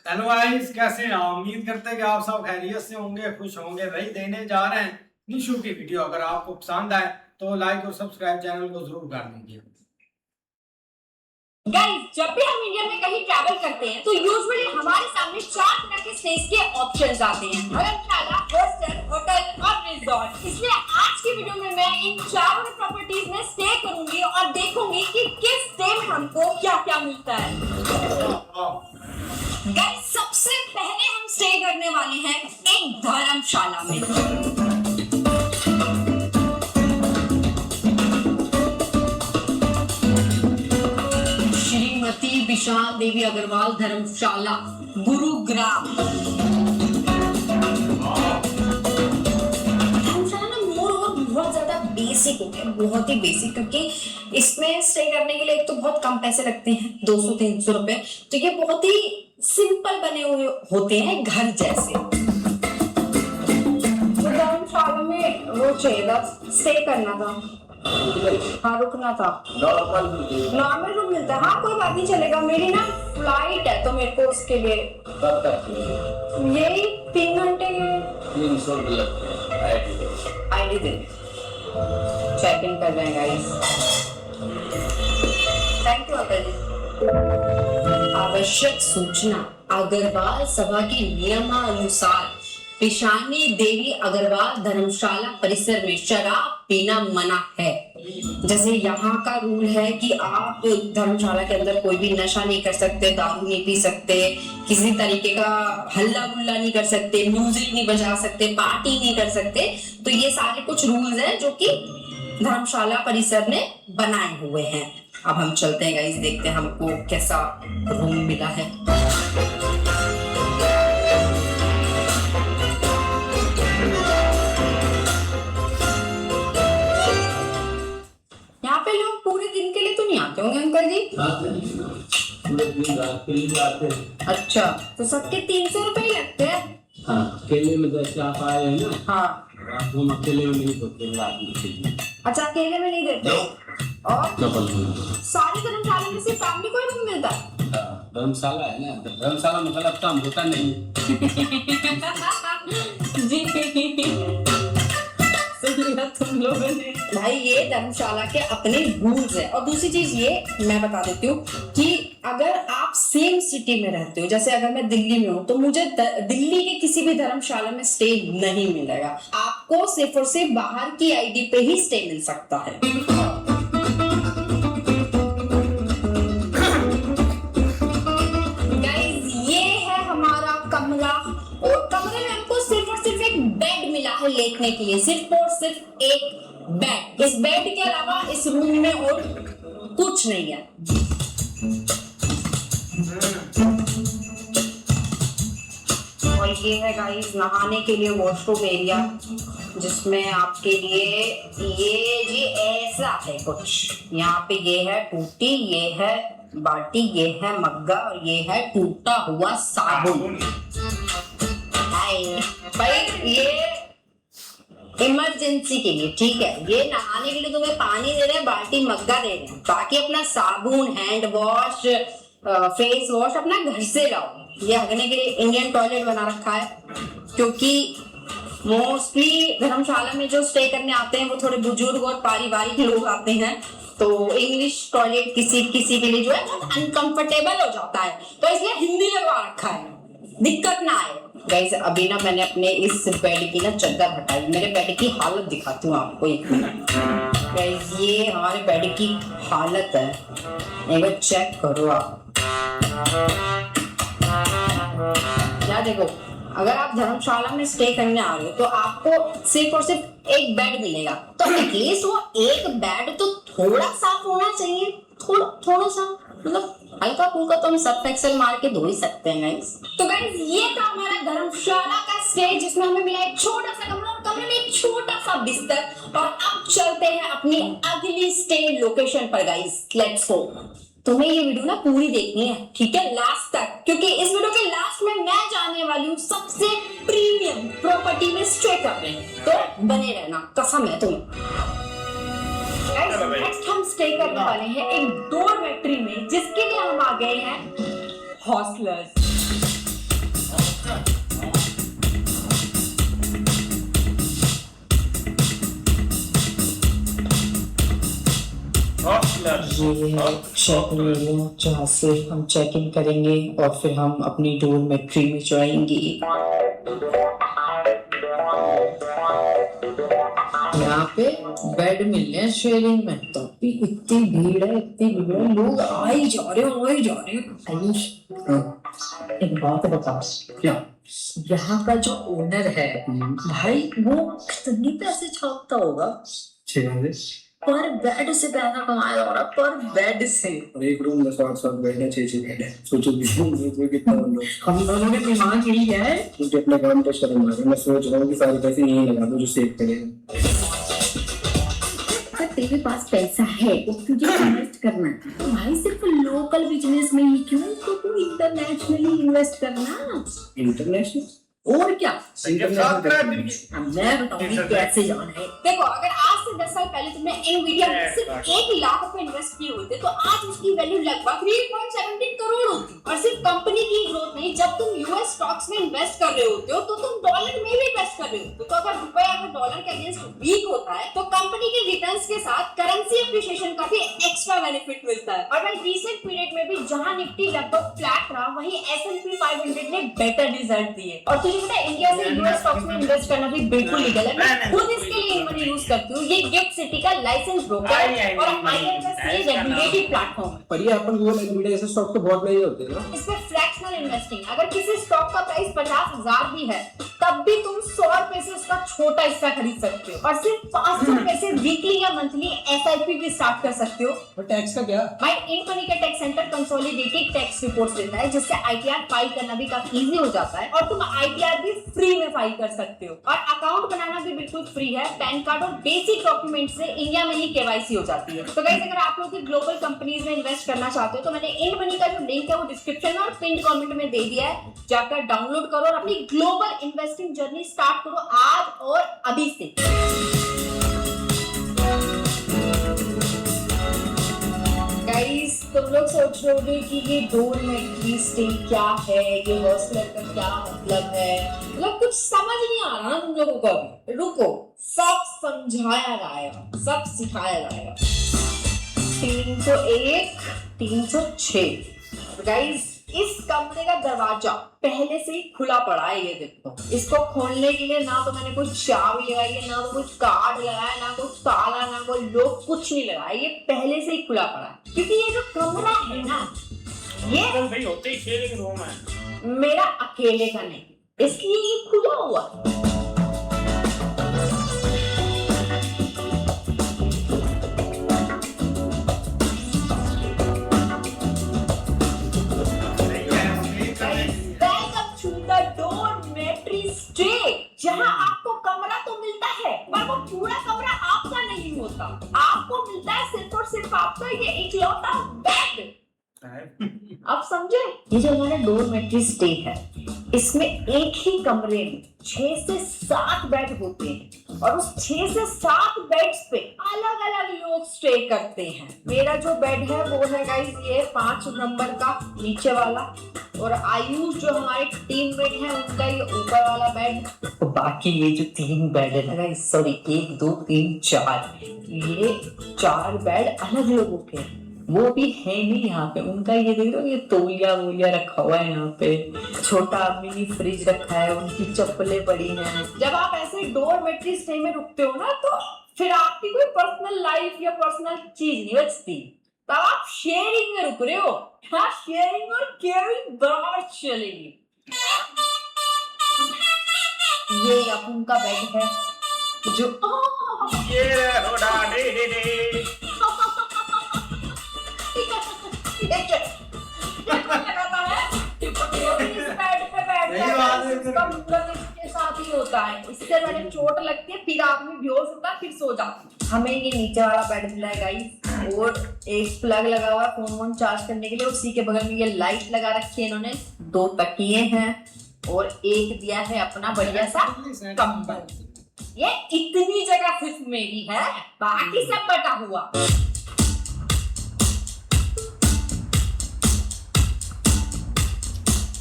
Hello guys, कैसे हैं? उम्मीद करते हैं कि आप सब खैरियत से होंगे, खुश होंगे। भाई देने जा रहे हैं निशु की वीडियो। अगर आपको पसंद आए तो लाइक और सब्सक्राइब चैनल को जरूर कर दीजिए। गाइस, जब भी हम इंडिया में कहीं ट्रैवल करते हैं तो यूजुअली हमारे सामने 4 तरह के स्टेज के ऑप्शंस आते हैं: धर्मशाला, हॉस्टल, होटल और रिजॉर्ट। इसलिए आज की वीडियो में मैं इन चारों प्रॉपर्टीज में स्टे करूंगी और देखूंगी कि किस स्टे में हमको क्या क्या मिलता है। गाइस, सबसे पहले हम स्टे करने वाले हैं एक धर्मशाला में। विशाल देवी अग्रवाल धर्मशाला, गुरुग्राम। धर्मशाला ना मोर और बहुत ज्यादा बेसिक हो गया, बहुत ही बेसिक, क्योंकि इसमें स्टे करने के लिए एक तो बहुत कम पैसे लगते हैं, 200-300 रुपए। तो ये बहुत ही सिंपल बने हुए होते हैं, घर जैसे। तो धर्मशाला में वो चाहिए था, स्टे करना था, हाँ रुकना था। नॉर्मल रूम मिलता है? हाँ कोई बात नहीं, चलेगा। मेरी ना फ्लाइट है तो मेरे को उसके लिए यही 3 घंटे के 300 लगते हैं। आईडी दे, चेक इन कर रहे हैं गाइस। थैंक यू अंकल जी। आवश्यक सूचना: अग्रवाल सभा के नियमानुसार पिशानी देवी अग्रवाल धर्मशाला परिसर में शराब पीना मना है। जैसे यहाँ का रूल है कि आप धर्मशाला के अंदर कोई भी नशा नहीं कर सकते, दारू नहीं पी सकते, किसी तरीके का हल्ला गुल्ला नहीं कर सकते, म्यूजिक नहीं बजा सकते, पार्टी नहीं कर सकते। तो ये सारे कुछ रूल्स हैं जो कि धर्मशाला परिसर ने बनाए हुए हैं। अब हम चलते हैं गाइस, देखते हैं हमको कैसा रूम मिला है। यहाँ पे लोग पूरे दिन के लिए तो नहीं आते होंगे अंकल जी? पूरे दिन रात के लिए आते हैं। अच्छा, तो सबके 300 रुपए ही लगते हैं? हाँ, अकेले में जैसे आप आए हैं ना। हाँ, हम अकेले में नहीं होते रात में। अच्छा, अकेले में नहीं देते? और कपल में सारे धर्मशाला में सिर्फ फैमिली को ही रूम मिलता है? धर्मशाला है ना, धर्मशाला में गलत काम होता नहीं। जी तुम लोगों ने भाई, ये धर्मशाला के अपने रूल्स है। और दूसरी चीज ये मैं बता देती हूँ कि अगर आप सेम सिटी में रहते हो, जैसे अगर मैं दिल्ली में हूँ तो मुझे दिल्ली के किसी भी धर्मशाला में स्टे नहीं मिलेगा। आपको सिर्फ और सिर्फ बाहर की आईडी पे ही स्टे मिल सकता है। गाइस, ये है हमारा कमरा, और कमरे में हमको सिर्फ और सिर्फ एक बेड मिला है लेटने के लिए, सिर्फ और सिर्फ एक बेड। इस बेड के अलावा इस रूम में और कुछ नहीं है। और ये है गाइस नहाने के लिए वॉशरूम एरिया, जिसमें आपके लिए ये जी ऐसा है कुछ। यहाँ पे ये है टूटी, ये है बाल्टी, ये है मग्गा, और ये है टूटा हुआ साबुन। भाई ये इमरजेंसी के लिए, ठीक है। ये नहाने के लिए तुम्हें पानी दे रहे हैं, बाल्टी मग्गा दे रहे हैं। बाकी अपना साबुन, हैंड वॉश, फेस वॉश अपना घर से लाओ। ये हगने के लिए इंडियन टॉयलेट बना रखा है, क्योंकि मोस्टली धर्मशाला में जो स्टे करने आते हैं वो थोड़े बुजुर्ग और पारिवारिक लोग आते हैं, तो इंग्लिश टॉयलेट किसी किसी के लिए जो है बहुत अनकंफर्टेबल हो जाता है, तो इसलिए हिंदी लगवा रखा है, दिक्कत ना आए। गाइस, अभी ना मैंने अपने इस बेड की ना चादर हटाई, मेरे बेड की हालत दिखाती हूँ आपको, एक मिनट। गाइस, ये हमारे बेड की हालत है, एक बार चेक करो आप। क्या देखो, अगर आप धर्मशाला में स्टे करने आ रहे हो तो आपको सिर्फ और सिर्फ एक बेड मिलेगा, तो एटलीस्ट वो एक बेड तो थोड़ा साफ होना चाहिए, थोड़ा सा, मतलब हल्का फुल्का तो हम सर्फ एक्सेल मार के धो ही सकते हैं गाइस। तो गाइस, ये था हमारा धर्मशाला का स्टे, जिसमें हमें मिला एक छोटा सा कमरा और कमरे में एक छोटा सा बिस्तर। और अब चलते हैं अपनी अगली स्टे लोकेशन पर गाइस, लेट्स गो। तुम्हें ये वीडियो ना पूरी देखनी है, ठीक है, लास्ट तक, क्योंकि इस वीडियो के लास्ट में मैं जाने वाली हूँ सबसे प्रीमियम प्रॉपर्टी में स्टे करने, तो बने रहना, कसम है तुम्हें। नेक्स्ट हम स्टे करने वाले हैं एक डोरमेट्री में, जिसके लिए हम आ गए हैं हॉस्टलर्स। ये है चेक एरिया जहाँ से हम चेक इन करेंगे और फिर हम अपनी डोरमेट्री में जाएंगे। यहाँ पे बेड मिल रहे हैं शेयरिंग में, तो भी इतनी भीड़ है, लोग आ ही जा रहे हैं। आयुष, एक बात बता, क्या यहाँ का जो ओनर है भाई, वो कितनी पैसे छापता होगा? पर बेड से पैसा कमाया हो रहा, पर बेड से। और एक रूम में 7 बेड है, 6 बेड है। सोचो कितना बंदा। हम लोगों ने दिमाग यही है मुझे अपने काम पे शर्म आ रही है। मैं सोच रहा हूँ कि सारे पैसे यहीं लगा दूं जो सेव करें। अगर तेरे पास पैसा है तो तुझे इन्वेस्ट करना है, तो भाई सिर्फ लोकल बिजनेस में ही क्यों, तो तू इंटरनेशनली इन्वेस्ट करना। इंटरनेशनल और क्या, इंटरनेशनल मैं बताऊंगी कैसे जाना है। देखो, अगर आज से 10 साल पहले तुमने Nvidia में सिर्फ 1 लाख रुपए इन्वेस्ट किए होते तो आज उसकी वैल्यू लगभग 3.17 करोड़ होती। और सिर्फ कंपनी की ग्रोथ नहीं, जब तुम यूएस स्टॉक्स में इन्वेस्ट कर रहे होते हो तो तुम डॉलर में भी इन्वेस्ट कर रहे होते हो। तो अगर रुपया अगर डॉलर के अगेंस्ट वीक होता है तो कंपनी के रिटर्न्स के साथ करेंसी एप्रिसिएशन का भी एक्स्ट्रा बेनिफिट मिलता है। और भाई रिसेंट पीरियड में भी जहां निफ्टी लगभग फ्लैट रहा, वहीं S&P 500 ने बेटर रिजल्ट दिए। और तुझे पता है, इंडिया से यूएस स्टॉक्स में इन्वेस्ट करना भी बिल्कुल लीगल है। मैं खुद इसके लिए मनी यूज करती हूँ। ये गिफ्ट सिटी का लाइसेंस ब्रोकर है और IRS रेगुलेटेड प्लेटफॉर्म है। पर ये अपन गूगल Nvidia जैसे स्टॉक तो बहुत महंगे होते हैं ना। इसमें फ्रैक्शनल इन्वेस्टिंग, अगर किसी स्टॉक का प्राइस 50,000 भी है तब भी तुम 100 रुपए से उसका छोटा हिस्सा खरीद सकते हो। और सिर्फ 500 रुपए से वीकली या मंथली SIP भी स्टार्ट कर सकते हो। और टैक्स का क्या? भाई इंडमनी का tax centre consolidated tax reports देता है, जिससे ITR फाइल करना भी काफी इजी हो जाता है और तुम ITR भी फ्री में फाइल कर सकते हो। और अकाउंट बनाना भी बिल्कुल फ्री है। पैन कार्ड और बेसिक डॉक्यूमेंट से इंडिया में ही KYC हो जाती है। तो गाइस, अगर आप लोग ग्लोबल कंपनीज में इन्वेस्ट करना चाहते हो तो मैंने इंडमनी का जो लिंक है वो डिस्क्रिप्शन में और पिन कमेंट में दे दिया है, जाकर डाउनलोड करो और अपनी ग्लोबल इन्वेस्टिंग जर्नी स्टार्ट करो आज और अभी से। गाइस, तुम लोग सोच रहे होगे कि ये डोरमेट्री स्टे क्या है, ये हॉस्टलर का क्या मतलब है, मतलब कुछ समझ नहीं आ रहा ना तुम लोगों को। अभी रुको, सब समझाया जाएगा, सब सिखाया जाएगा। 301, 306। गाइस, इस कमरे का दरवाजा पहले से ही खुला पड़ा है, ये देखो। इसको खोलने के लिए ना तो मैंने कोई चाबी लगाई है, ना तो कोई कार्ड लगाया, ना कोई ताला, ना कोई लॉक, कुछ नहीं लगाया। ये पहले से ही खुला पड़ा है क्योंकि ये जो कमरा है ना, ये भाई होते ही शेयरिंग रूम है, मेरा अकेले का नहीं, इसलिए ये खुला हुआ है। जहां आपको कमरा तो मिलता है पर वो पूरा कमरा आपका नहीं होता। आपको मिलता है सिर्फ और सिर्फ आपका ये इकलौता बेड। अब समझे? ये जो हमारा डोरमेट्री स्टे है, इसमें एक ही कमरे में 6 से 7 बेड होते हैं और उस 6 से 7 बेड्स पे अलग अलग लोग स्टे करते हैं। मेरा जो बेड है वो है गाइस ये 5 नंबर का नीचे वाला, और आयुष जो हमारे टीममेट है उनका ये ऊपर वाला बेड। तो बाकी ये जो 3 बेड है ना गाइस, सॉरी 1 2 3 4, ये 4 बेड अलग लोगों के हैं। वो भी है नहीं यहाँ पे। उनका ये देख रहे हो, ये तौलिया वोलिया रखा हुआ है यहाँ पे, छोटा मिनी फ्रिज रखा है, उनकी चप्पलें पड़ी हैं। जब आप ऐसे डोरमेट्री स्टे में रुकते हो ना, तो फिर आपकी कोई पर्सनल लाइफ या पर्सनल चीज नहीं बचती, तब आप शेयरिंग में रुक रहे हो। हाँ, शेयरिंग और केयरिंग बराबर चलेगी। ये अब उनका बेड है जो ये हो डे साथ ही होता है। इससे पहले चोट लगती है, फिर आदमी बेहोश होता है, फिर सो जाता है। हमें ये नीचे वाला बेड मिला है गाइस, और एक प्लग लगा हुआ है फोन वोन चार्ज करने के लिए। उसी के बगल में ये लाइट लगा रखी है इन्होंने, 2 तकिए हैं और एक दिया है अपना बढ़िया सा कंबल। ये इतनी जगह सिर्फ मेरी है, बाकी सब बटा हुआ।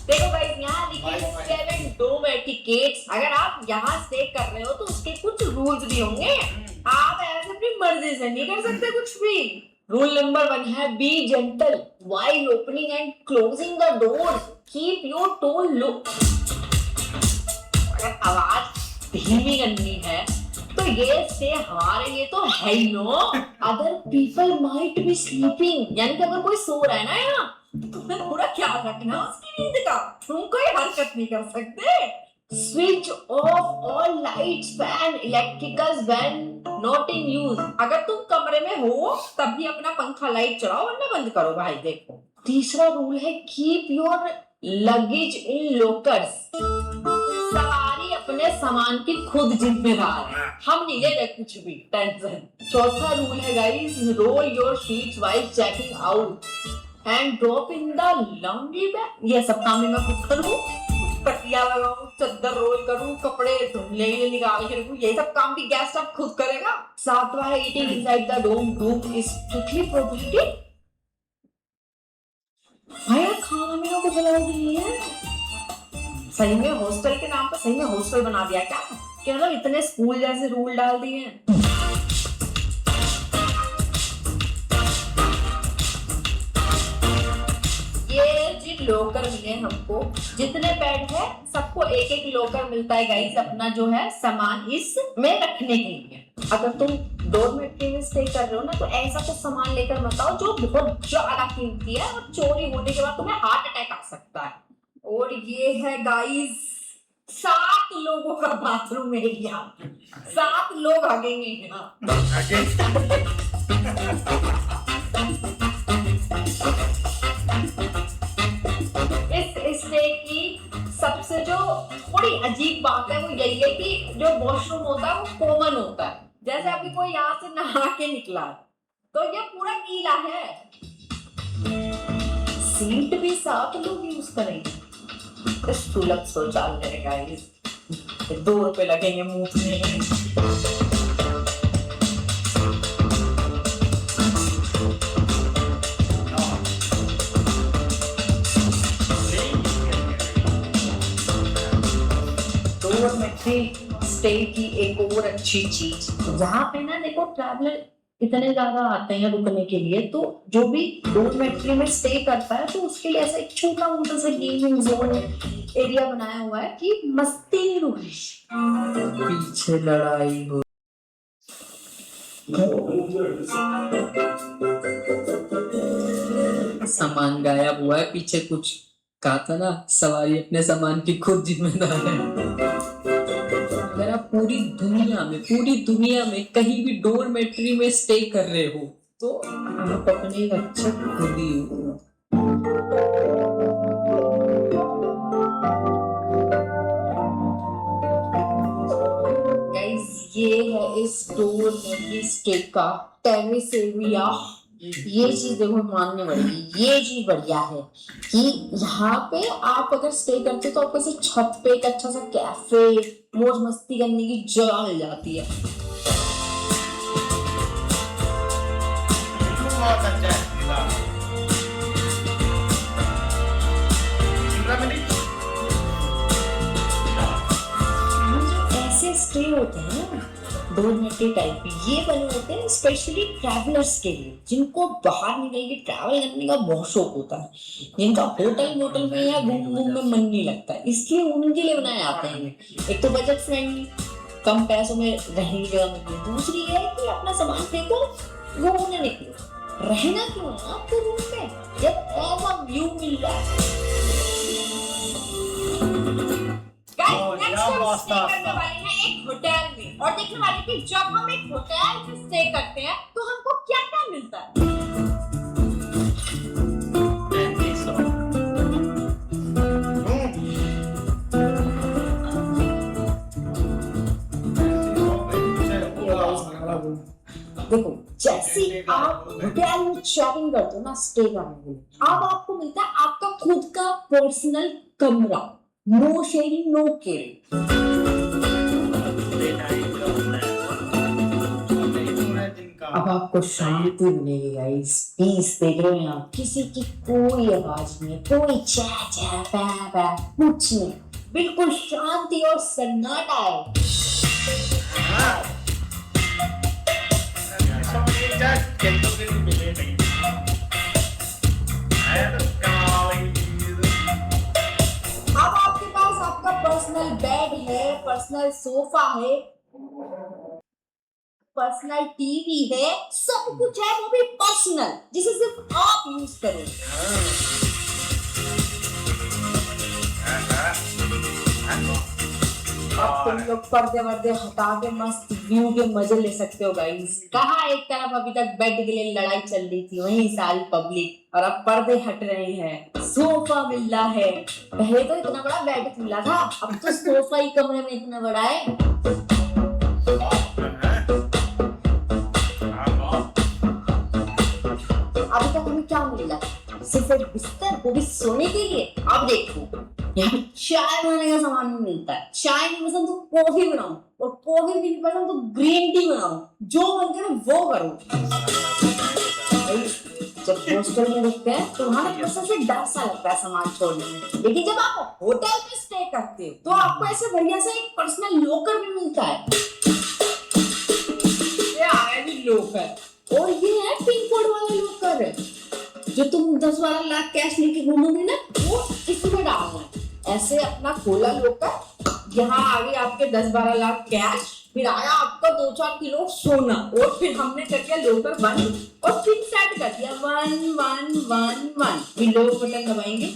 देखो गाइस, यहाँ लिखे होंगे डोम एटिकेट्स। अगर आप यहाँ स्टे कर रहे हो तो उसके कुछ रूल्स भी होंगे। आप ऐसे अपनी मर्जी से नहीं कर सकते कुछ भी। रूल नंबर 1 है be gentle while opening and closing the door. Keep your tone low. अगर आवाज धीमी करनी है तो ये स्टे हमारे लिए तो है ही no. Other people might be sleeping, यानी कि अगर कोई सो रहा है ना यहाँ तो तुम्हें पूरा ख्याल रखना उसकी नींद का। तुम कोई हरकत नहीं कर सकते। Switch off all lights fan electricals when not in use. अगर तुम कमरे में हो तभी अपना पंखा लाइट चलाओ वरना बंद करो भाई। देखो तीसरा रूल है keep your luggage in lockers. सवारी अपने सामान की खुद जिम्मेदार है, हम नहीं ले रहे कुछ भी टेंशन। चौथा रूल है guys roll your sheets while checking out and drop in the laundry bag. ये सब काम भी मैं खुद करूँ, तकिया लगाऊं, चादर रोल करूं, कपड़े धुलने के लिए निकाल के रखूं, ये सब काम भी गेस्ट स्टाफ खुद करेगा। सातवां है eating inside the doom is strictly prohibited. भाई खाना में कुछ अलाउड नहीं है। सही में हॉस्टल के नाम पर सही में हॉस्टल बना दिया क्या मतलब इतने स्कूल जैसे रूल डाल दिए हैं। लॉकर मिले हमको, जितने बेड है सबको एक एक लॉकर मिलता है गाइस अपना जो है सामान इसमें रखने के लिए। अगर तुम डॉर्मेट्री में स्टे कर रहे हो ना तो ऐसा कुछ सामान लेकर मत आओ जो बहुत ज्यादा कीमती है और चोरी होने के बाद तुम्हें हार्ट अटैक आ सकता है। और ये है गाइस 7 लोगों का बाथरूम एरिया, 7 लोग हगेंगे यहाँ। इस स्टे की सबसे जो थोड़ी अजीब बात है वो यही है कि जो वॉशरूम होता है वो कॉमन होता है। जैसे अभी कोई यहाँ से नहा के निकला तो ये पूरा गीला है। सीट भी 7 लोग यूज करेंगे। सुलभ शौचालय है गाइस, 2 रुपए लगेंगे मुफ्त में। स्टे की एक और अच्छी चीज यहाँ पे ना देखो ट्रैवलर इतने ज्यादा आते हैं रुकने के लिए, तो जो भी डॉर्मेट्री में स्टे करता है तो उसके लिए ऐसा एक छोटा मोटा सा गेमिंग जोन एरिया बनाया हुआ है कि मस्ती नहीं रुकी। पीछे लड़ाई हो सामान गायब हुआ है, पीछे कुछ कहा था ना सवारी अपने सामान की खुद जिम्मेदार है। अगर आप पूरी दुनिया में कहीं भी डॉर्मेट्री में स्टे कर रहे हो तो आप अपने अच्छे खुद ही हो। गाइस ये है इस डॉर्मेट्री स्टे का टेरेस एरिया। ये चीज देखो मानने वाली, ये चीज बढ़िया है कि यहाँ पे आप अगर स्टे करते तो आपको सिर्फ छत पे एक अच्छा सा कैफे मौज मस्ती करने की जगह मिल जाती है। बहुत अच्छा है। ऐसे स्टे होते हैं ना डॉर्मेट्री टाइप, ये बने होते हैं स्पेशली ट्रैवलर्स के लिए जिनको बाहर निकल के ट्रैवल करने का बहुत शौक होता है, जिनका होटल में या घूम में मन नहीं लगता है, इसलिए उनके लिए बनाए जाते हैं। एक तो बजट फ्रेंडली, कम पैसों में रहने की जगह मिलती है। दूसरी ये है कि अपना सामान फेंको घूमने निकलो, रहना क्यों है आपको रूम पे जब ऐसा व्यू मिल रहा है। एक होटल में और देखने वाले कि जब हम एक होटल में स्टे करते हैं तो हमको क्या क्या मिलता है। देखो जैसे आप होटल में चेकिंग करते हो ना स्टे करने के लिए, अब आपको मिलता है आपका खुद का पर्सनल कमरा, नो शेयरिंग नो केयरिंग। अब आपको शांति मिलेगी गाइस, पीस देख रहे हैं आप, किसी की कोई आवाज नहीं, कोई चा चा पा पा, कुछ नहीं, बिल्कुल शांति और सन्नाटा है। अब आपके पास आपका पर्सनल बेड है, पर्सनल सोफा है, पर्सनल टीवी है, सब कुछ है, वो भी पर्सनल, जिसे सिर्फ आप यूज करें। अब तुम लोग पर्दे वर्दे हटा के मस्त व्यू के मजे ले सकते हो गाइस। कहाँ एक तरफ अभी तक बेड के लिए लड़ाई चल रही थी, वहीं सारी पब्लिक, और अब पर्दे हट रहे हैं, सोफा मिल रहा है। पहले तो इतना बड़ा बेड मिला था, अब तो सोफा ही कमरे में इतना बड़ा है। अभी तक हमें क्या मिला? सिर्फ एक बिस्तर, वो भी सोने के लिए। अब देखो यहाँ चाय बनाने का सामान भी मिलता है। चाय नहीं पसंद तो कॉफी बनाओ, और कॉफी भी नहीं पसंद तो ग्रीन टी बनाओ, जो मन करे वो करो। जब हॉस्टल में रुकते हैं तो वहाँ ना सबसे डर सा लगता है सामान छोड़ने में, लेकिन जब आप होटल में स्टे करते हो तो आपको ऐसे बढ़िया से एक पर्सनल लॉकर भी मिलता है। ये आया भी लॉकर, और ये है पिन कोड वाला लॉकर है, जो तुम 10-12 लाख कैश लेके घूमोगे ना, वो इसमें डालना है। ऐसे अपना खोला लॉकर, यहाँ आगे आपके 10-12 लाख कैश, फिर आया आपका 2-4 किलो सोना, और फिर हमने कर दिया लॉकर बंद और पिन सेट कर दिया 1111। फिर लॉक बटन दबाएंगे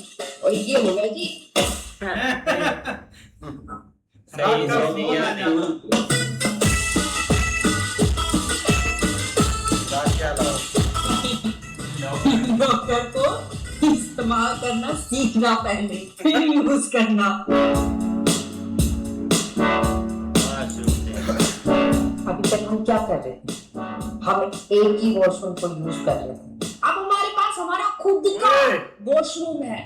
और ये होगा जी। लॉकर को इस्तेमाल करना सीखना पहले, फिर यूज करना। अभी तक हम क्या कर रहे थे? हम एक ही वॉशरूम को यूज कर रहे थे। अब हमारे पास हमारा खुद का वॉशरूम है।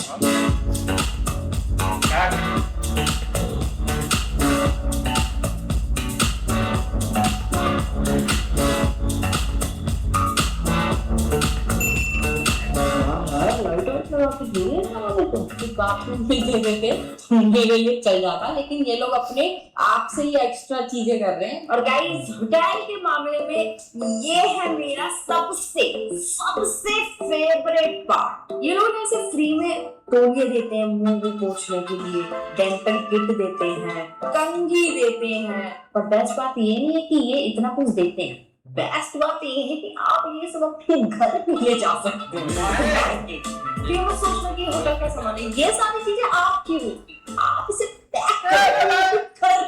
मेरे लिए चल जाता, लेकिन ये लोग अपने आप से ही एक्स्ट्रा चीजें कर रहे हैं। और गाइस होटल के मामले में ये है मेरा सबसे फेवरेट पार्ट। ये लोग ऐसे फ्री में तौलिए देते हैं मुंह को पोंछने के लिए, डेंटल किट देते हैं, कंघी देते हैं, पर बेस्ट बात ये नहीं है कि ये इतना कुछ देते हैं, बेस्ट बात ये है कि आप ये सब अपने घर में ले जा सकते हो। फिर मैं सोचना कि होटल का सामान है, ये सारी चीजें आपकी होती, आप इसे पैक कर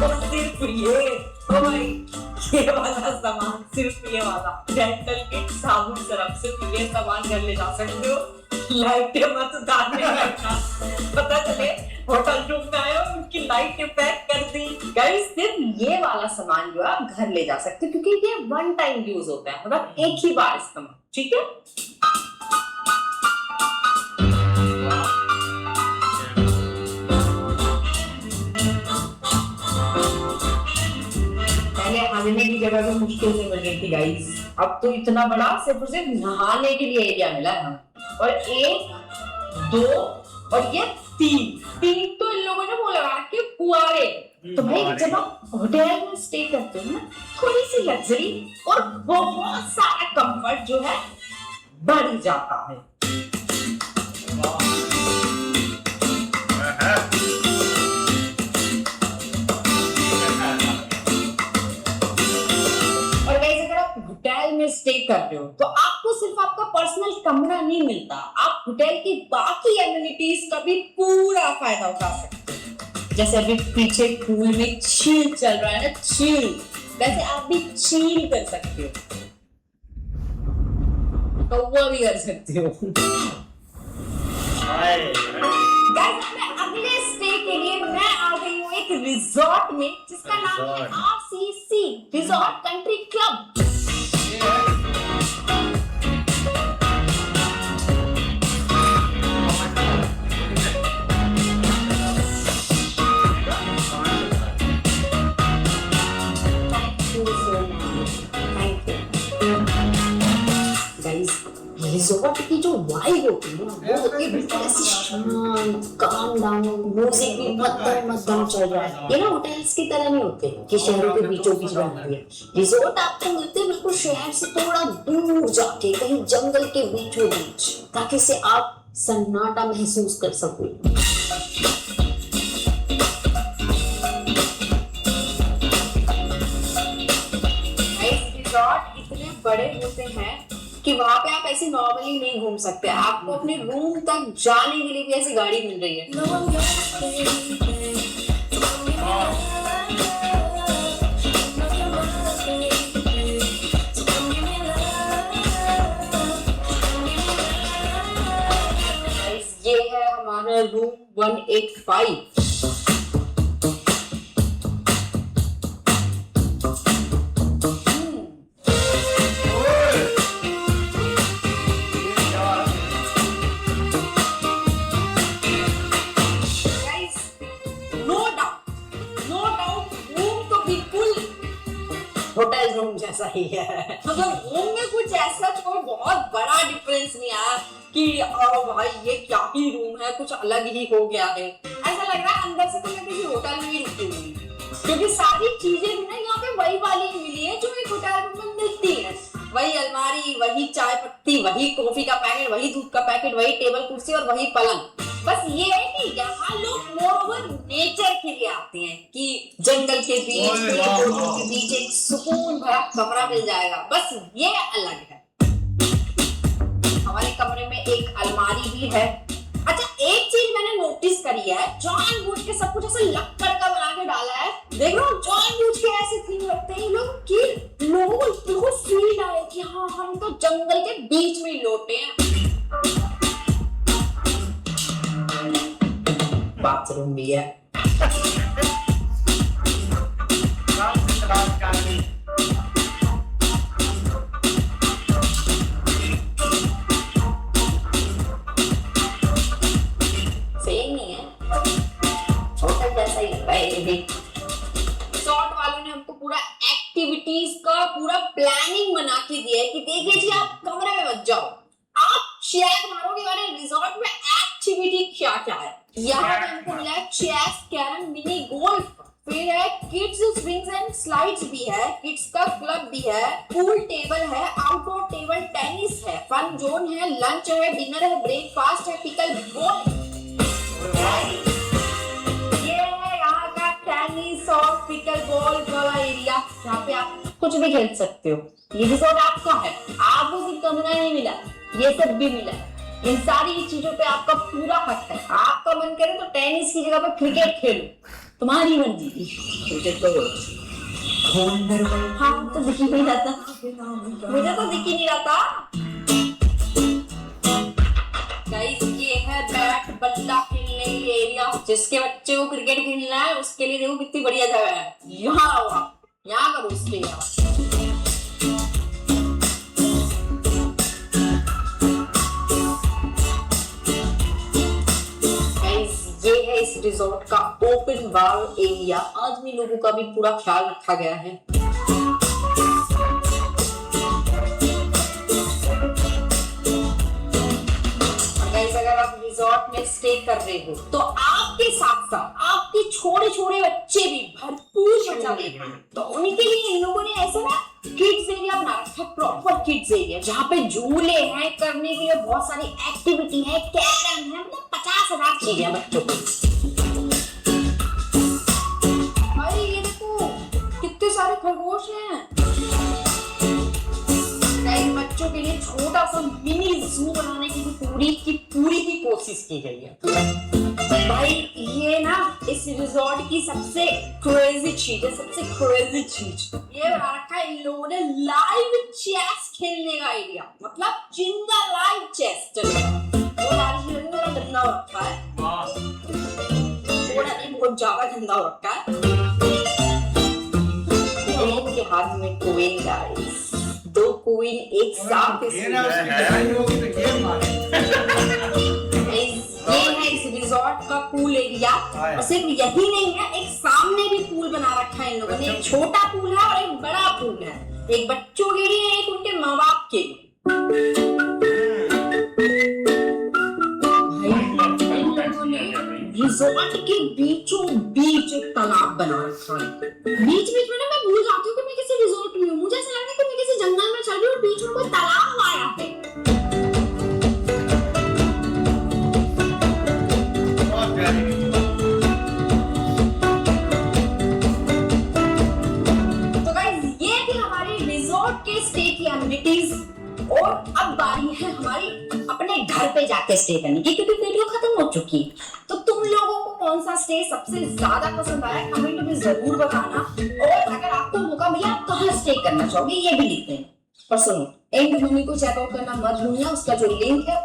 और सिर्फ ये, ओ भाई ये वाला सामान, सिर्फ ये वाला डेंटल किट, साबुन, सरफ, सिर्फ ये सामान घर ले जा सकते हो। लाइटें मत उतारने लगना, पता चले होटल रूम में आए हो उनकी लाइटें पैक कर दी। गाइस सिर्फ ये वाला सामान जो है आप घर ले जा सकते हो, क्योंकि ये वन टाइम यूज होता है, मतलब एक ही बार इस्तेमाल, ठीक है। पहले खाने की जगह तो मुश्किल से मिल रही थी गाइस, अब तो इतना बड़ा सिर्फ और सिर्फ नहाने के लिए एरिया मिला है हमें। और 1, 2 और ये 3 तो इन लोगों ने वो लगा के कुआरे। तो भाई जब आप होटल में स्टे करते हो ना, थोड़ी सी लग्जरी और बहुत सारा कंफर्ट जो है बढ़ जाता है। होटल में स्टे कर रहे हो तो आपको सिर्फ आपका पर्सनल कमरा नहीं मिलता, आप होटल की बाकी एमिनिटीज का भी पूरा फायदा उठा सकते हो। जैसे अभी पीछे पूल में चिल चल रहा है ना, चिल, वैसे आप भी चिल कर सकते हो, तो वो भी कर सकते हो। गाइस अगले स्टे के लिए मैं आ गई हूँ एक रिजॉर्ट में, जिसका नाम है RCC रिजॉर्ट कंट्री क्लब। होती है ना, वो होती है बिल्कुल ऐसी शांत, काम डाउन, म्यूजिक भी मध्यम मध्यम चल रहा है। ये ना होटल्स की तरह नहीं होते कि शहरों के बीचों बीच बना दिए। रिजॉर्ट आपको मिलते हैं बिल्कुल शहर से थोड़ा दूर जाके, कहीं जंगल के बीचों बीच, ताकि से आप सन्नाटा महसूस कर सको। रिजॉर्ट इतने बड़े होते हैं कि वहां पे आप ऐसे नॉर्मली नहीं घूम सकते। आपको अपने रूम तक जाने के लिए भी ऐसी गाड़ी मिल रही है। ये है हमारा रूम 185। होटल रूम जैसा ही है, मतलब रूम में कुछ ऐसा कोई बहुत बड़ा डिफरेंस नहीं आया कि ओ भाई ये क्या ही रूम है, कुछ अलग ही हो गया है। ऐसा लग रहा है अंदर से तो मैं किसी होटल में ही रुकी हुई, क्योंकि सारी चीजें भी ना यहाँ पे वही वाली मिली है जो एक होटल रूम में मिलती है। वही अलमारी, वही चाय पत्ती, वही कॉफी का पैकेट, वही दूध का पैकेट, वही टेबल कुर्सी और वही पलंग। बस ये है कि यहाँ लोग मोर नेचर के लिए आते हैं कि जंगल के बीच, पेड़ पौधों के बीच एक सुकून भरा कमरा मिल जाएगा, बस ये अलग है। हमारे कमरे में एक अलमारी भी है। अच्छा, एक चीज मैंने नोटिस करी है, जानबूझ के सब कुछ ऐसे लक्कड़ का बना के डाला है। देख रहा हूँ, जानबूझ के ऐसे थीम रखते हैं लोग कि लोगों को बिल्कुल फील आए कि हाँ हम तो जंगल के बीच में ही लौटे हैं। बाथरूम भी है। सेम ही है, होटल जैसा ही लग रहा है ये भी। रिसोर्ट वालों ने हमको पूरा एक्टिविटीज का पूरा प्लानिंग बना के दिया है कि देखिए जी आप कमरे में मत जाओ, आप चेक मारोगे वाले रिजॉर्ट में एक्टिविटी क्या क्या है। यहाँ पे हमको मिला है चेस, कैरम, मिनी गोल्फ, फिर है किड्स स्विंग्स एंड स्लाइड्स भी है, किड्स का क्लब भी है, पूल टेबल है, आउटडोर टेबल टेनिस है, फन जोन है, लंच है, डिनर है, ब्रेकफास्ट है, पिकल बॉल। ये है यहाँ का टेनिस और पिकल बॉल वाला एरिया, जहाँ पे आप कुछ भी खेल सकते हो। ये रिसोर्ट आपका है, आपको सिर्फ कमरा नहीं मिला, ये सब भी मिला है। इन सारी चीजों पे आपका पूरा हक है। आपका मन करे तो टेनिस की जगह पे क्रिकेट खेलो, तुम्हारी मर्जी। क्रिकेट तो हाँ तो दिख ही नहीं रहा था, मुझे तो दिख ही नहीं रहा था। गाइस ये है बैट बल्ला खेलने के एरिया, जिसके बच्चे को क्रिकेट खेलना है उसके लिए देखो कितनी बढ़िया जगह है। यहाँ करो उसके यहाँ। ये है इस रिजॉर्ट का ओपन बार एरिया। आदमी लोगों का भी पूरा ख्याल रखा गया है। गाइस अगर आप रिजॉर्ट में स्टे कर रहे हो तो आपके साथ साथ आपके छोटे छोटे बच्चे भी भरपूर मजा लेंगे। तो उनके लिए इन लोगों ने ऐसा ना किड्स एरिया बना रखा है, प्रॉपर किड्स एरिया, जहाँ पे झूले हैं, करने के लिए बहुत सारी एक्टिविटी है, कैरम है, मतलब 50,000 चीजें हैं बच्चों को। अरे ये देखो कितने सारे खरगोश हैं। बच्चों के लिए छोटा सा मिनी जू बनाने की पूरी ही कोशिश की गई है। भाई ये ना इस रिजॉर्ट की सबसे क्रेजी चीज है, सबसे क्रेजी चीज ये बना रखा है इन लोगों ने लाइव चेस खेलने का एरिया, मतलब जिंदा लाइव चेस चलेगा। वो बारिश में थोड़ा गंदा हो रखा है, थोड़ा नहीं बहुत ज्यादा गंदा हो रखा है। इनके हाथ में कोइन गाइस, 2 कोइन एक साथ ये है इस रिजॉर्ट का पूल एरिया। और सिर्फ यही नहीं है, एक सामने भी पूल बना रखा है इन लोगों ने। एक छोटा पूल है और एक बड़ा पूल है, एक बच्चों के लिए, एक उनके माँ बाप के लिए। रिजॉर्ट के बीचों बीच एक तालाब बना रखा है। बीच बीच में ना मैं भूल जाती हूँ कि मैं किसी रिजॉर्ट में हूँ, मुझे ऐसा लग रहा है कि मैं किसी जंगल में चल रही हूँ और बीच में कोई तालाब आया है। बहुत प्यारी वीडियो। तो गाइस ये थी हमारी रिजॉर्ट के स्टे की एमिनिटीज, और अब बारी है हमारी अपने घर पे जाके स्टे करने की, क्योंकि वीडियो खत्म हो चुकी है। तो तुम लोगों को कौन सा स्टे सबसे ज्यादा पसंद आया कमेंट में जरूर बताना, और अगर आपको मौका मिला आप कहाँ स्टे करना चाहोगे ये भी लिखते हैं। और सुनो, एंड मूवी को चेकआउट करना मत भूलना, उसका जो लिंक है।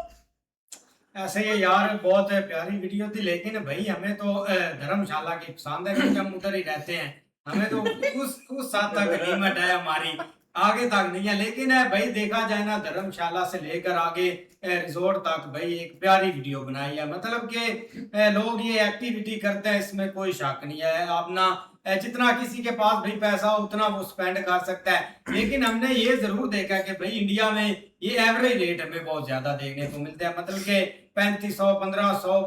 ऐसे ही यार बहुत प्यारी वीडियो थी, लेकिन भाई हमें तो धर्मशाला की पसंद है क्योंकि हम उधर ही रहते हैं। हमें तो उस साथ तक लिमिट है हमारी, आगे तक नहीं है। लेकिन भाई देखा जाए ना, धर्मशाला से लेकर आगे रिजॉर्ट तक भाई एक प्यारी वीडियो बनाई है। मतलब कि लोग ये एक्टिविटी करते हैं, इसमें कोई शक नहीं है। अपना जितना किसी के पास भाई पैसा हो उतना वो स्पेंड कर सकता है। लेकिन हमने ये जरूर देखा कि भाई इंडिया में ये एवरेज रेट हमें बहुत ज्यादा देखने को मिलते हैं। मतलब कि 3500, 1500,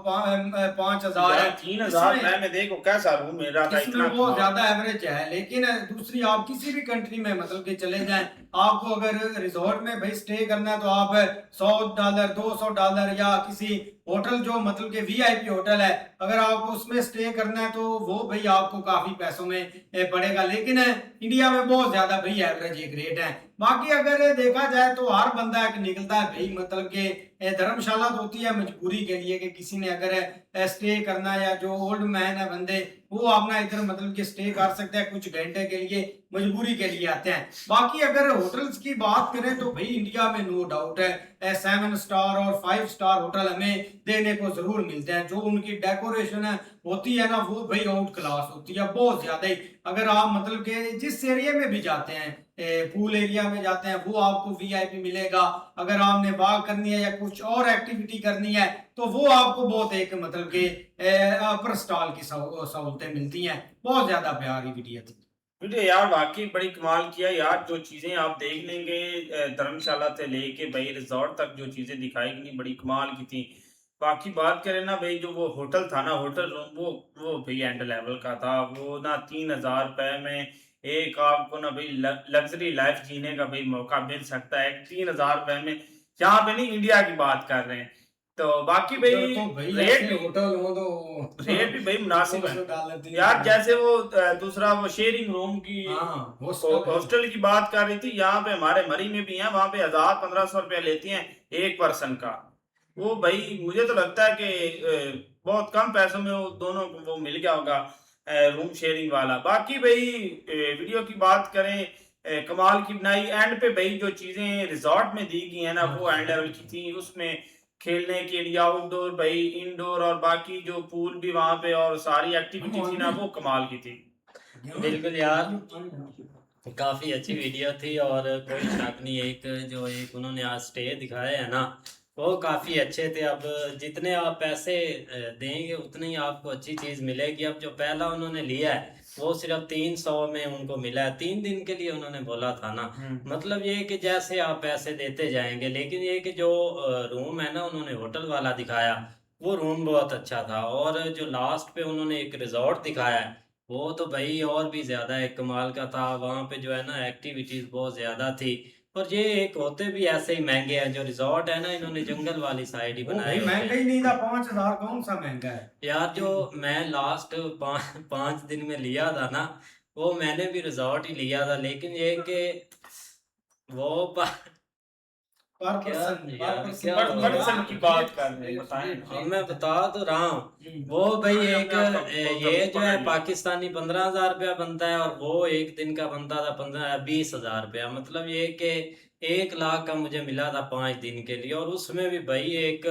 5000, 3000 में देखो कैसा रूम मिल रहा था, इसमें बहुत ज्यादा एवरेज है। लेकिन दूसरी आप किसी भी कंट्री में मतलब कि चले जाएं, आपको अगर रिजॉर्ट में भाई स्टे करना है तो आप $100, $200 या किसी होटल जो मतलब कि वीआईपी होटल है, अगर आपको उसमें स्टे करना है तो वो भाई आपको काफी पैसों में पड़ेगा। लेकिन इंडिया में बहुत ज्यादा भाई एवरेज एक रेट है। बाकी अगर देखा जाए तो हर बंदा एक निकलता है भाई, मतलब कि धर्मशाला तो होती है मजबूरी के लिए कि किसी ने अगर स्टे करना, या जो ओल्ड मैन है बंदे वो अपना इधर मतलब कि स्टे कर सकते हैं कुछ घंटे के लिए, मजबूरी के लिए आते हैं। बाकी अगर होटल्स की बात करें तो भाई इंडिया में नो डाउट है 7 स्टार और 5 स्टार होटल हमें देखने को जरूर मिलते हैं। जो उनकी डेकोरेशन है होती है ना, वो भाई आउट क्लास होती है बहुत ज्यादा ही। अगर आप मतलब कि जिस एरिया में भी जाते हैं, पूल एरिया में जाते हैं, वो आपको वीआईपी मिलेगा। अगर आपने वॉक करनी है या कुछ और एक्टिविटी करनी है तो वो आपको बहुत एक मतलब कि अपर स्टॉल की सहूलतें मिलती हैं। बहुत ज्यादा प्यारी वीडियो थी वीडियो यार, वाकई बड़ी कमाल किया यार। जो चीजें आप देख लेंगे धर्मशाला से लेके भाई रिजॉर्ट तक जो चीजें दिखाई गई बड़ी कमाल की थी। बाकी बात करें ना भाई, जो वो होटल था ना, होटल रूम वो भाई एंड लेवल का था। वो ना 3000 रुपए में एक आपको ना भाई लग्जरी लाइफ जीने का भाई मौका मिल सकता है 3000 रुपए में। यहाँ पे नहीं, इंडिया की बात कर रहे हैं। तो बाकी भाई तो भाई रेट भी होटल हो तो रेट भी भाई मुनासिब है $200 यार। जैसे वो दूसरा वो शेयरिंग रूम की हॉस्टल हॉस्टल की बात कर रही थी, यहाँ पे हमारे मरी में भी है, वहां पे 1000-1500 रुपया लेती हैं एक पर्सन का। वो भाई मुझे तो लगता है कि बहुत कम पैसों में वो दोनों को वो मिल गया होगा रूम शेयरिंग वाला। बाकी भाई वीडियो की बात करें कमाल की बनाई। एंड पे भाई जो चीजें रिजॉर्ट में दी गई है ना, वो एंड लेवल की थी। उसमें खेलने के लिए आउटडोर भाई, इंडोर और बाकी जो पूल भी वहां पे और सारी एक्टिविटी थी ना, वो कमाल की थी। बिल्कुल यार, काफी अच्छी वीडियो थी और कोई शक नहीं, एक उन्होंने आज स्टे दिखाया है ना, वो काफी अच्छे थे। अब जितने आप पैसे देंगे उतनी आपको अच्छी चीज मिलेगी। अब जो पहला उन्होंने लिया है वो सिर्फ 300 में उनको मिला है, 3 दिन के लिए उन्होंने बोला था ना। मतलब ये कि जैसे आप पैसे देते जाएंगे, लेकिन ये कि जो रूम है ना उन्होंने होटल वाला दिखाया, वो रूम बहुत अच्छा था। और जो लास्ट पे उन्होंने एक रिजॉर्ट दिखाया है, वो तो भाई और भी ज्यादा एक कमाल का था। वहाँ पे जो है ना एक्टिविटीज बहुत ज्यादा थी। और ये एक होते भी ऐसे ही महंगे हैं। जो रिजॉर्ट है ना, इन्होंने जंगल वाली साइड ही बनाए होते महंगा हैं। ही नहीं था, 5000 कौन सा महंगा है यार जो मैं लास्ट 5 दिन में लिया था ना, वो मैंने भी रिजॉर्ट ही लिया था। लेकिन ये कि वो पर क्या पर्सन यार, क्या पर्सन की बात कर रहे हैं, बताएं। हाँ, मैं बता तो रहा हूँ। वो भाई एक ये जो है पाकिस्तानी 15,000 रुपया बनता है, और वो एक दिन का बनता था 20,000 रुपया। मतलब ये कि 1 लाख का मुझे मिला था 5 दिन के लिए। और उसमें भी भाई एक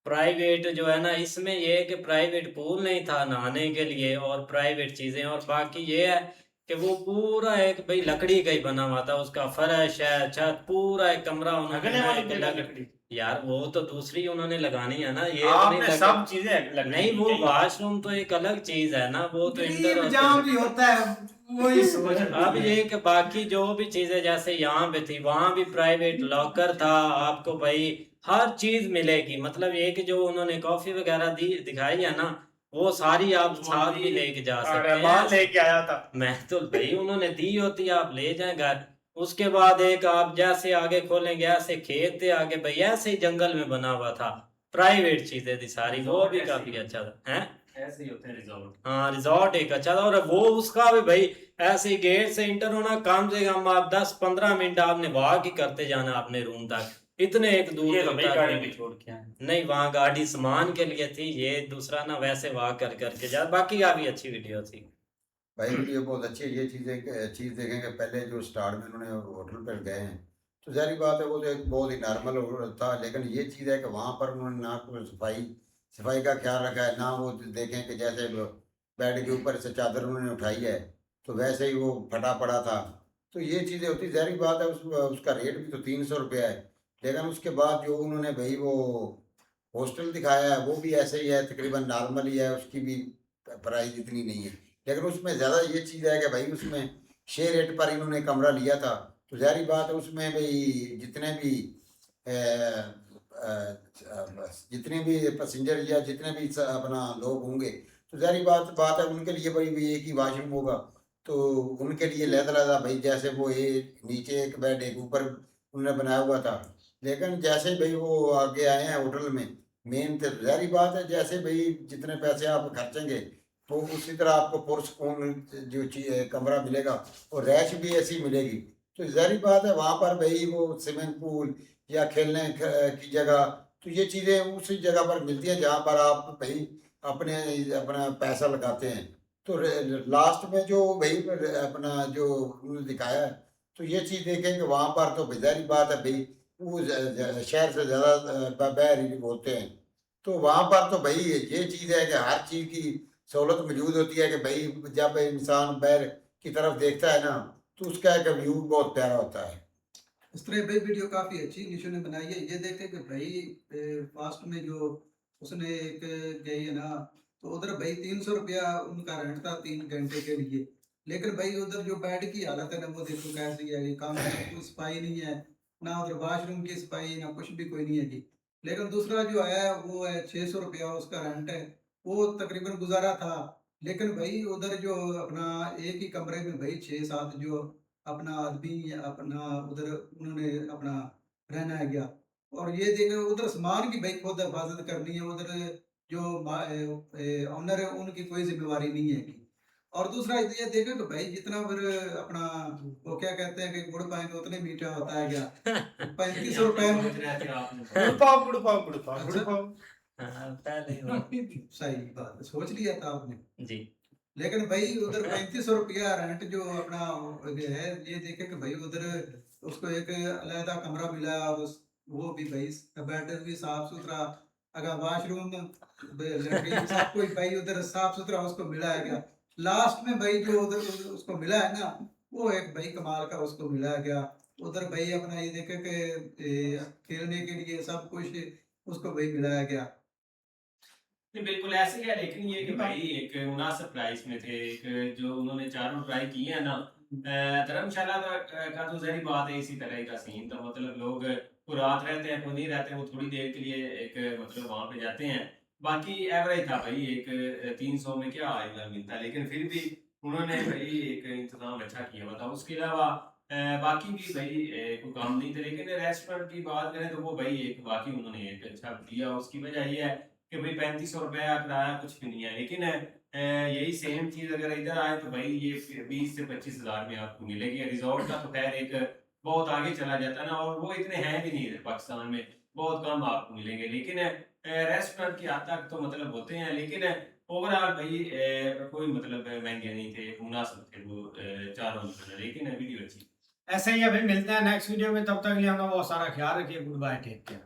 प्राइवेट जो है ना, इसमें ये है कि प्राइवेट पूल नहीं था नहाने के लिए और प्राइवेट चीजें। और बाकी ये है कि वो पूरा एक भाई लकड़ी का ही बना हुआ था, उसका फर्श है, छत, पूरा एक कमरा उन्होंने लगने वाली एक लकड़ी। यार वो तो दूसरी उन्होंने लगानी है ना, ये तो नहीं आपने सब चीजें नहीं, वो वॉशरूम तो एक अलग चीज है ना, वो तो इंटर जाम भी होता है वही सोच। अब ये कि बाकी जो भी चीजें जैसे यहाँ पे थी, वहां भी प्राइवेट लॉकर था आपको भाई, हर चीज मिलेगी। मतलब ये कि जो उन्होंने कॉफी वगैरह दी दिखाई है ना, वो सारी आप साथ भी लेके जा सकते अरे माल हैं। लेके आया था। मैं तो भाई उन्होंने दी होती, आप ले जाएं घर। उसके बाद एक आप जैसे आगे खोलेंगे ऐसे खेत थे आगे भाई, ऐसे ही जंगल में बना हुआ था, प्राइवेट चीजें थी सारी, वो भी काफी अच्छा था। हैं ऐसे ही होते हैं रिजॉर्ट। हाँ रिजॉर्ट एक अच्छा था, और वो उसका भी भाई ऐसे ही गेट से इंटर होना, कम से कम आप 10-15 मिनट आपने वॉक ही करते जाना अपने रूम तक, इतने एक दूर ये तो भाई तक। गाड़ी पे छोड़ के आए। नहीं वहाँ गाड़ी सामान के लिए थी, ये दूसरा ना वैसे वॉक कर करके जा। बाकी काफी अच्छी वीडियो थी भाई वीडियो बहुत अच्छी है। ये चीज़ देखेंगे, पहले जो स्टार्ट में उन्होंने होटल पर गए हैं तो जारी बात है वो तो एक बहुत ही नॉर्मल था, लेकिन ये चीज़ है कि वहाँ पर उन्होंने ना कोई सफाई का ख्याल रखा है, ना वो देखें कि जैसे बेड के ऊपर से चादर उन्होंने उठाई है तो वैसे ही वो फटा पड़ा था। तो ये चीज़ें होती, जारी बात है उसका रेट भी तो 300 रुपया है, लेकिन उसके बाद जो उन्होंने भाई वो हॉस्टल दिखाया है वो भी ऐसे ही है, तकरीबन नॉर्मल ही है, उसकी भी प्राइस इतनी नहीं है, लेकिन उसमें ज़्यादा ये चीज़ है कि भाई उसमें शेयर रेट पर इन्होंने कमरा लिया था। तो जारी बात है उसमें भाई जितने भी पैसेंजर या जितने भी अपना लोग होंगे तो जारी बात है उनके लिए भाई भी एक ही वाशरूम होगा, तो उनके लिए लहदा भाई जैसे वो ये नीचे एक बेड एक ऊपर उन्होंने बनाया हुआ था। लेकिन जैसे भाई वो आगे आए हैं होटल में, मेन तो जारी बात है जैसे भाई जितने पैसे आप खर्चेंगे तो उसी तरह आपको पुरस्कून जो चीज कमरा मिलेगा और रैश भी ऐसी मिलेगी। तो जारी बात है वहाँ पर भाई वो स्विमिंग पूल या खेलने की जगह, तो ये चीज़ें उसी जगह पर मिलती हैं जहाँ पर आप भाई अपने अपना पैसा लगाते हैं। तो लास्ट में जो भाई अपना जो उन्होंने दिखाया है तो ये चीज़ देखें कि वहाँ पर तो जारी बात है भाई वो शहर से ज़्यादा बाहर ही होते हैं, तो वहाँ पर तो भाई ये चीज़ है कि हर चीज़ की सहूलत मौजूद होती है कि भाई जब इंसान बाहर की तरफ देखता है ना तो उसका एक व्यू बहुत प्यारा होता है। इस तरह भाई वीडियो काफ़ी अच्छी निशु ने बनाई है। ये देखे कि भाई फास्ट में जो उसने एक गई है ना, तो उधर भाई 300 रुपया उनका रेंट था 3 घंटे के लिए, लेकिन भाई उधर जो बेड की हालत है ना वो देखो कैसी है, ये काम में कोई सफाई नहीं है, ना उधर वॉशरूम की सफाई, ना कुछ भी कोई नहीं है जी। लेकिन दूसरा जो है वो है 600 रुपया उसका रेंट है, वो तकरीबन गुजारा था। लेकिन भाई उधर जो अपना एक ही कमरे में भाई 6-7 जो अपना आदमी अपना उधर उन्होंने अपना रहना है गया, और ये देखो उधर सामान की भाई खुद हिफाजत करनी है, उधर जो ऑनर है उनकी कोई जिम्मेवारी नहीं है की। और दूसरा ये देखो कि भाई जितना फिर अपना वो क्या कहते हैं कि गुड़ पाएंगे उतने मीठा होता है क्या, 3500 रुपए में गुड़पाव गुड़पाव गुड़पाव गुड़पाव। हाँ, पहले ही सही बात है, सोच लिया था आपने। जी लेकिन भाई उधर 3500 रुपया रेंट जो अपना ये है, ये देखे कि भाई उधर उसको एक अलहदा कमरा मिला, वो भी भाई बेड भी साफ सुथरा, अगर वॉशरूम लैट्रिन सब कुछ भाई उधर साफ सुथरा उसको मिला है क्या। लास्ट में भाई जो उधर उसको मिला है ना वो एक भाई कमाल का उसको मिला है क्या। उधर भाई अपना ये देखे कि खेलने के लिए सब कुछ उसको भाई मिला है क्या। नहीं बिल्कुल ऐसे ही है, लेकिन ये कि भाई एक मुनासिब प्राइस में थे, एक जो उन्होंने चारों ट्राई किए हैं ना, धर्मशाला का तो जहरी बात है इसी तरह का सीन, तो मतलब लोग को रात रहते हैं को नहीं रहते, वो थोड़ी देर के लिए एक मतलब वहाँ पे जाते हैं, बाकी एवरेज था भाई एक 300 में क्या आएगा मिलता है, लेकिन फिर भी उन्होंने भाई एक इंतजाम अच्छा किया हुआ था। उसके अलावा बाकी भी भाई कोई काम नहीं थे, लेकिन रेस्टोरेंट की बात करें तो वो भाई एक बाकी उन्होंने एक अच्छा दिया। उसकी वजह ये है कि भाई 3500 रुपया किराया कुछ भी नहीं है, लेकिन यही सेम चीज अगर इधर आए तो भाई ये 20 से 25 हजार में आपको मिलेगी। रिजॉर्ट का तो खैर एक बहुत आगे चला जाता है ना, और वो इतने हैं भी नहीं पाकिस्तान में, बहुत कम आपको मिलेंगे, लेकिन रेस्टोरेंट की हद तक तो मतलब होते हैं, लेकिन ओवरऑल भाई कोई मतलब महंगे नहीं थे, मुनासिब थे वो चारों, लेकिन वीडियो अच्छी। ऐसे ही अभी मिलते हैं नेक्स्ट वीडियो में, तब तक के लिए अपना बहुत सारा ख्याल रखिए। Goodbye, take care.